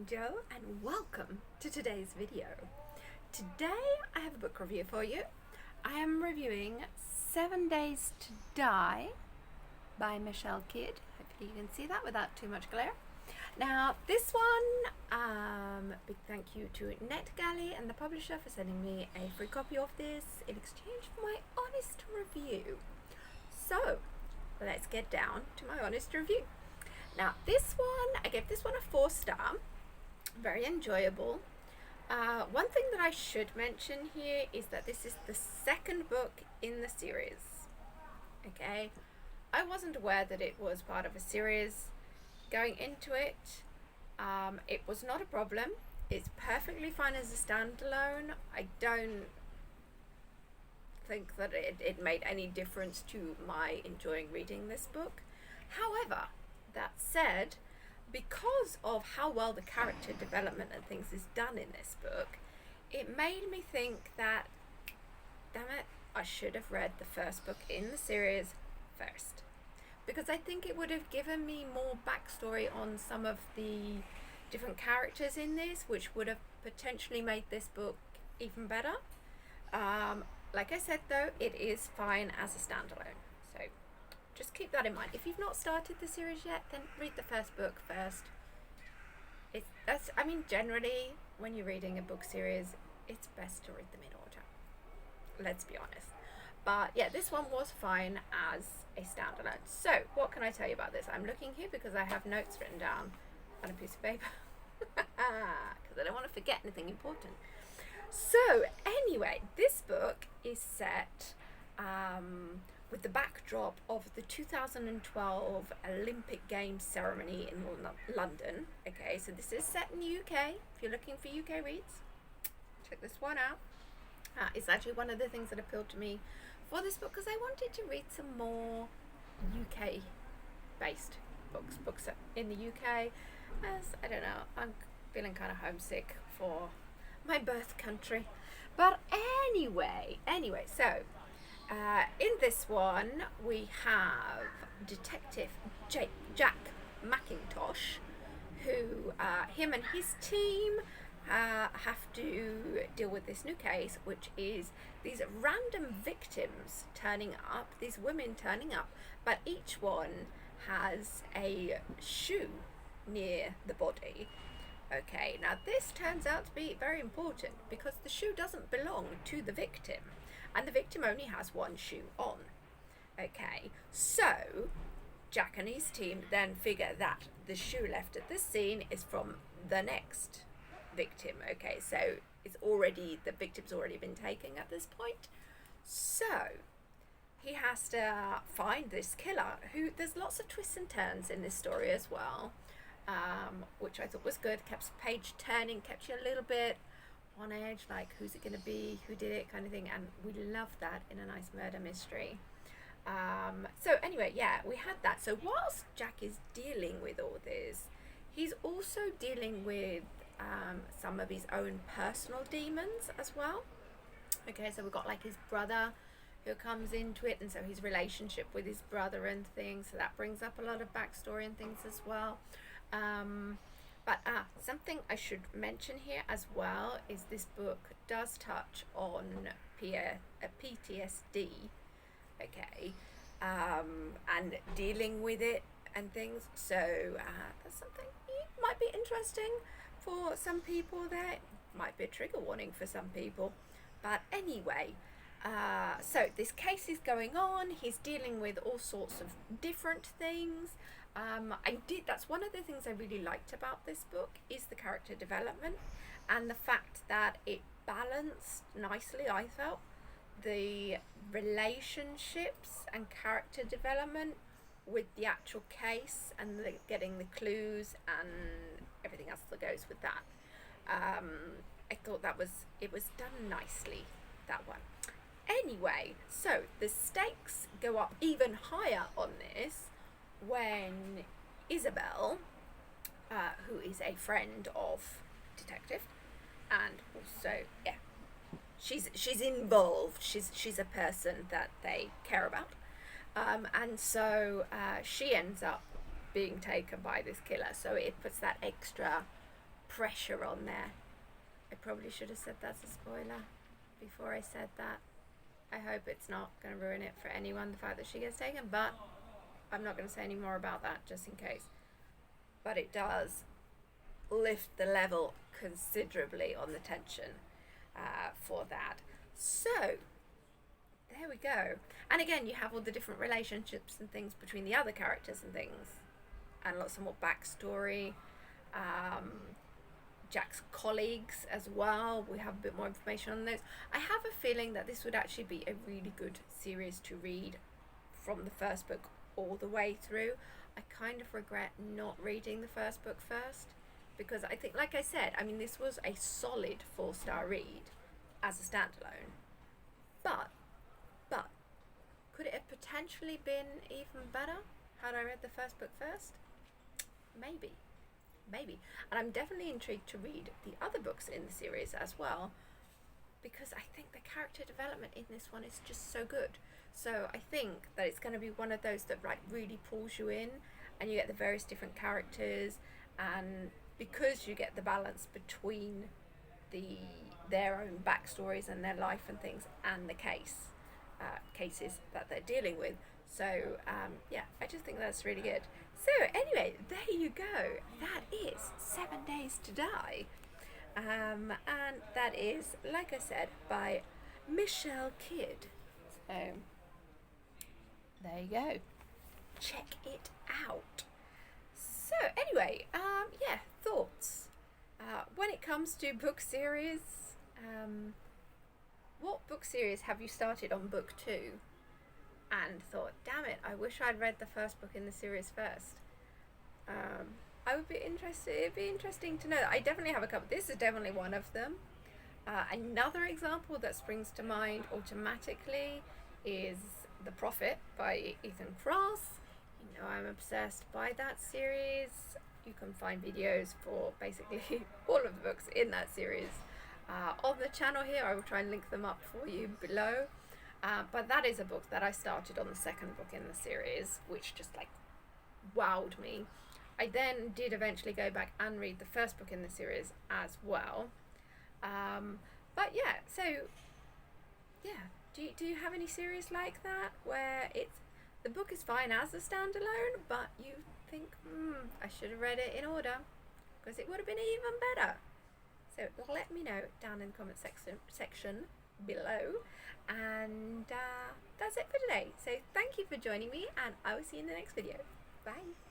I'm Jo and welcome to today's video. Today I have a book review for you. I am reviewing 7 Days to Die by Michelle Kidd. Hopefully you can see that without too much glare. Now this one, big thank you to NetGalley and the publisher for sending me a free copy of this in exchange for my honest review. So let's get down to my honest review. Now this one, I gave this one a 4-star, very enjoyable. One thing that I should mention here is that this is the second book in the series. Okay, I wasn't aware that it was part of a series. Going into it, it was not a problem. It's perfectly fine as a standalone. I don't think that it made any difference to my enjoying reading this book. However, that said, because of how well the character development and things is done in this book, it made me think that, damn it, I should have read the first book in the series first. Because I think it would have given me more backstory on some of the different characters in this, which would have potentially made this book even better. Like I said though, it is fine as a standalone. So just keep that in mind. If you've not started the series yet, then read the first book first. I mean, generally, when you're reading a book series, it's best to read them in order. Let's be honest. But yeah, this one was fine as a standalone. So, what can I tell you about this? I'm looking here because I have notes written down on a piece of paper. Because I don't want to forget anything important. So, anyway, this book is set with the backdrop of the 2012 Olympic Games ceremony in London. Okay, so this is set in the UK. If you're looking for UK reads, check this one out. It's actually one of the things that appealed to me for this book because I wanted to read some more UK based books in the UK, as I don't know, I'm feeling kind of homesick for my birth country. But anyway, so in this one we have Detective Jack MacIntosh, who him and his team have to deal with this new case, which is these random victims turning up, these women turning up, but each one has a shoe near the body. Okay, now this turns out to be very important because the shoe doesn't belong to the victim and the victim only has one shoe on. Okay, so Jack and his team then figure that the shoe left at this scene is from the next victim. Okay, so the victim's already been taken at this point. So he has to find this killer, who there's lots of twists and turns in this story as well, which I thought was good. Kept the page turning, kept you a little bit on edge, like who's it going to be, who did it, kind of thing, and we love that in a nice murder mystery. So anyway, yeah, we had that. So whilst Jack is dealing with all this, he's also dealing with some of his own personal demons as well. Okay, so we've got like his brother who comes into it, and so his relationship with his brother and things, so that brings up a lot of backstory and things as well. But something I should mention here as well is this book does touch on PTSD, okay, and dealing with it and things, so that's something might be interesting for some people. There might be a trigger warning for some people, but anyway, so this case is going on. He's dealing with all sorts of different things. That's one of the things I really liked about this book is the character development and the fact that it balanced nicely, I felt, the relationships and character development with the actual case and getting the clues and everything else that goes with that. I thought it was done nicely, that one. Anyway, so the stakes go up even higher on this when Isabel, who is a friend of Detective, and also, yeah, she's involved. She's a person that they care about, and so she ends up being taken by this killer. So it puts that extra pressure on there. I probably should have said that's a spoiler before I said that. I hope it's not going to ruin it for anyone, the fact that she gets taken, but I'm not going to say any more about that just in case. But it does lift the level considerably on the tension for that. So, there we go. And again, you have all the different relationships and things between the other characters and things, and lots of more backstory. Jack's colleagues as well, we have a bit more information on those. I have a feeling that this would actually be a really good series to read from the first book all the way through. I kind of regret not reading the first book first, because I think, like I said, I mean, this was a solid 4-star read as a standalone, but could it have potentially been even better had I read the first book first? Maybe. And I'm definitely intrigued to read the other books in the series as well, because I think the character development in this one is just so good. So I think that it's going to be one of those that really pulls you in, and you get the various different characters, and because you get the balance between their own backstories and their life and things, and the cases that they're dealing with. So yeah, I just think that's really good. So anyway, there you go. That is 7 Days to Die. And that is, like I said, by Michelle Kidd. So there you go. Check it out. So anyway, yeah, thoughts. When it comes to book series, what book series have you started on book 2 and thought, damn it, I wish I'd read the first book in the series first? I would be interested. It'd be interesting to know. I definitely have a couple. This is definitely one of them. Another example that springs to mind automatically is The Prophet by Ethan Cross. You know, I'm obsessed by that series. You can find videos for basically all of the books in that series on the channel here. I will try and link them up for you below. But that is a book that I started on the second book in the series, which just wowed me. I then did eventually go back and read the first book in the series as well. But yeah, so yeah, do you have any series like that where the book is fine as a standalone, but you think, I should have read it in order because it would have been even better? So let me know down in the comment section below. And that's it for today. So thank you for joining me, and I will see you in the next video. Bye.